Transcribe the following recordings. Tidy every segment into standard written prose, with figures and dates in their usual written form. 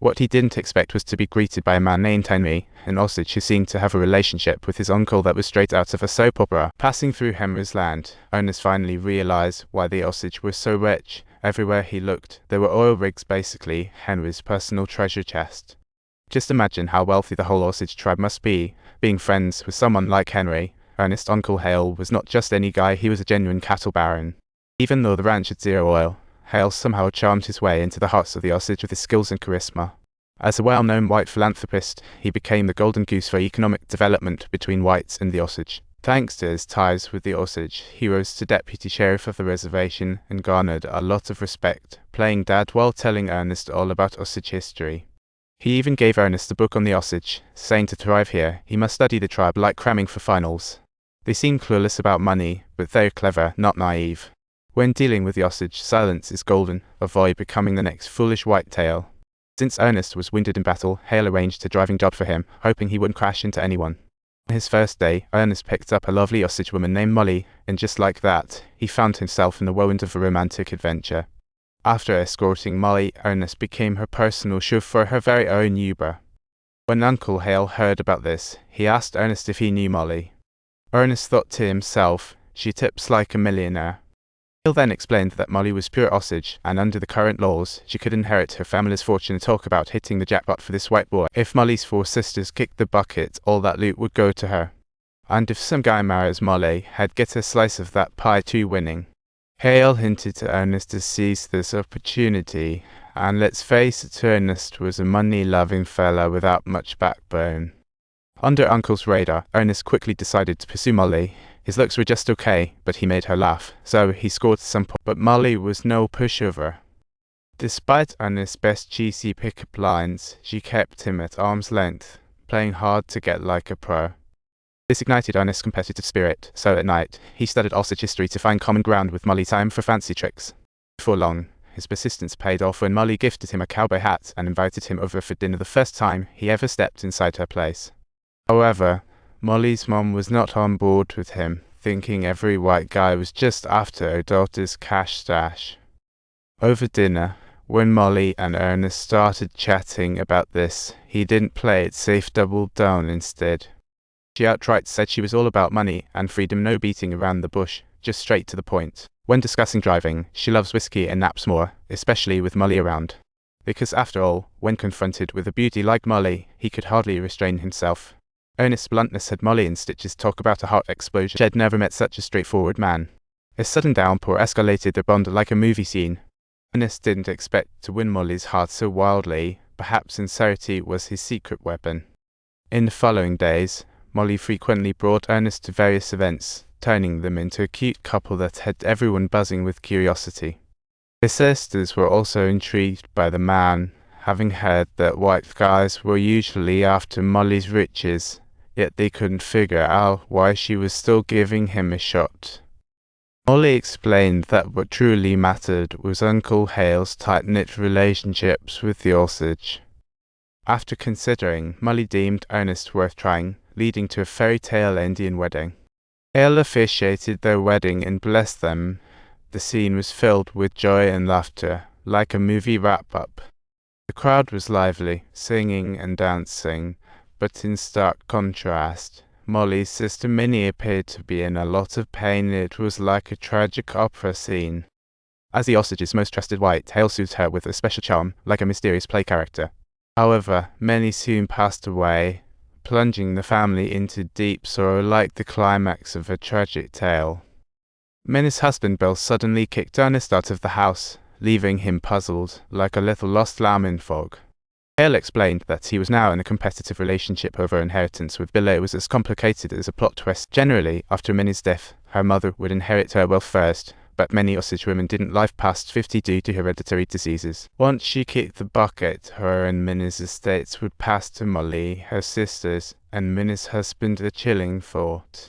What he didn't expect was to be greeted by a man named Henry, an Osage who seemed to have a relationship with his uncle that was straight out of a soap opera. Passing through Henry's land, Ernest finally realized why the Osage were so rich. Everywhere he looked, there were oil rigs, basically Henry's personal treasure chest. Just imagine how wealthy the whole Osage tribe must be, being friends with someone like Henry. Ernest's Uncle Hale was not just any guy, he was a genuine cattle baron. Even though the ranch had zero oil, Hale somehow charmed his way into the hearts of the Osage with his skills and charisma. As a well-known white philanthropist, he became the golden goose for economic development between whites and the Osage. Thanks to his ties with the Osage, he rose to deputy sheriff of the reservation and garnered a lot of respect, playing dad while telling Ernest all about Osage history. He even gave Ernest a book on the Osage, saying to thrive here, he must study the tribe like cramming for finals. They seem clueless about money, but they're clever, not naive. When dealing with the Osage, silence is golden. Avoid becoming the next foolish whitetail. Since Ernest was wounded in battle, Hale arranged a driving job for him, hoping he wouldn't crash into anyone. On his first day, Ernest picked up a lovely Osage woman named Molly, and just like that, he found himself in the whirlwind of a romantic adventure. After escorting Molly, Ernest became her personal chauffeur, her very own Uber. When Uncle Hale heard about this, he asked Ernest if he knew Molly. Ernest thought to himself, she tips like a millionaire. Hale then explained that Molly was pure Osage, and under the current laws, she could inherit her family's fortune. Talk about hitting the jackpot for this white boy. If Molly's 4 sisters kicked the bucket, all that loot would go to her. And if some guy marries Molly, he'd get a slice of that pie too. Winning. Hale hinted to Ernest to seize this opportunity, and let's face it, Ernest was a money-loving fella without much backbone. Under Uncle's radar, Ernest quickly decided to pursue Molly. His looks were just okay, but he made her laugh, so he scored some points. But Molly was no pushover. Despite Ernest's best cheesy pickup lines, she kept him at arm's length, playing hard to get like a pro. This ignited Ernest's competitive spirit, so at night, he studied Osage history to find common ground with Molly. Time for fancy tricks. Before long, his persistence paid off when Molly gifted him a cowboy hat and invited him over for dinner, the first time he ever stepped inside her place. However, Molly's mom was not on board with him, thinking every white guy was just after her daughter's cash stash. Over dinner, when Molly and Ernest started chatting about this, he didn't play it safe, doubled down instead. She outright said she was all about money and freedom, no beating around the bush, just straight to the point. When discussing driving, she loves whiskey and naps more, especially with Molly around. Because after all, when confronted with a beauty like Molly, he could hardly restrain himself. Ernest's bluntness had Molly in stitches. Talk about a heart explosion. She had never met such a straightforward man. A sudden downpour escalated their bond like a movie scene. Ernest didn't expect to win Molly's heart so wildly. Perhaps sincerity was his secret weapon. In the following days, Molly frequently brought Ernest to various events, turning them into a cute couple that had everyone buzzing with curiosity. His sisters were also intrigued by the man, having heard that white guys were usually after Molly's riches. Yet they couldn't figure out why she was still giving him a shot. Molly explained that what truly mattered was Uncle Hale's tight-knit relationships with the Osage. After considering, Molly deemed Ernest worth trying, leading to a fairy-tale Indian wedding. Hale officiated their wedding and blessed them. The scene was filled with joy and laughter, like a movie wrap-up. The crowd was lively, singing and dancing. But in stark contrast, Molly's sister Minnie appeared to be in a lot of pain. It was like a tragic opera scene. As the Osage's most trusted white, Hale soothed her with a special charm, like a mysterious play character. However, Minnie soon passed away, plunging the family into deep sorrow like the climax of a tragic tale. Minnie's husband Bill suddenly kicked Ernest out of the house, leaving him puzzled, like a little lost lamb in fog. Hale explained that he was now in a competitive relationship over inheritance with Bill. It was as complicated as a plot twist. Generally, after Minnie's death, her mother would inherit her wealth first, but many Osage women didn't live past 50 due to hereditary diseases. Once she kicked the bucket, her and Minnie's estates would pass to Molly, her sisters, and Minnie's husband. A chilling thought.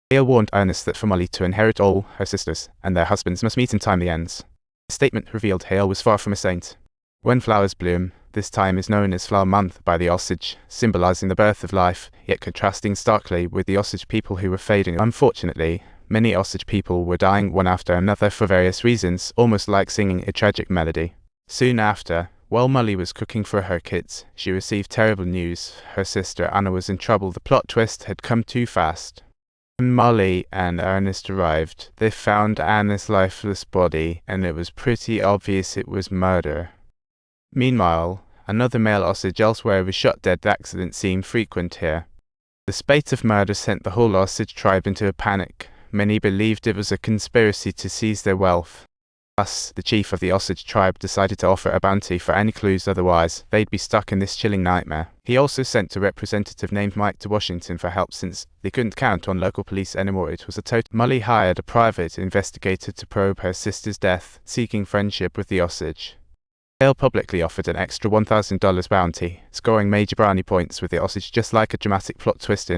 Hale warned Ernest that for Molly to inherit all, her sisters and their husbands must meet in timely ends. The statement revealed Hale was far from a saint. When flowers bloom, this time is known as Flower Month by the Osage, symbolizing the birth of life, yet contrasting starkly with the Osage people who were fading. Unfortunately, many Osage people were dying one after another for various reasons, almost like singing a tragic melody. Soon after, While Molly was cooking for her kids, she received terrible news. Her sister Anna was in trouble. The plot twist had come too fast. When Molly and Ernest arrived, they found Anna's lifeless body, and it was pretty obvious it was murder. Meanwhile, another male Osage elsewhere was shot dead. The accident seemed frequent here. The spate of murder sent the whole Osage tribe into a panic. Many believed it was a conspiracy to seize their wealth. Thus, the chief of the Osage tribe decided to offer a bounty for any clues, otherwise they'd be stuck in this chilling nightmare. He also sent a representative named Mike to Washington for help since they couldn't count on local police anymore. It was a total. Molly hired a private investigator to probe her sister's death, seeking friendship with the Osage. Hale publicly offered an extra $1,000 bounty, scoring major brownie points with the Osage, just like a dramatic plot twist in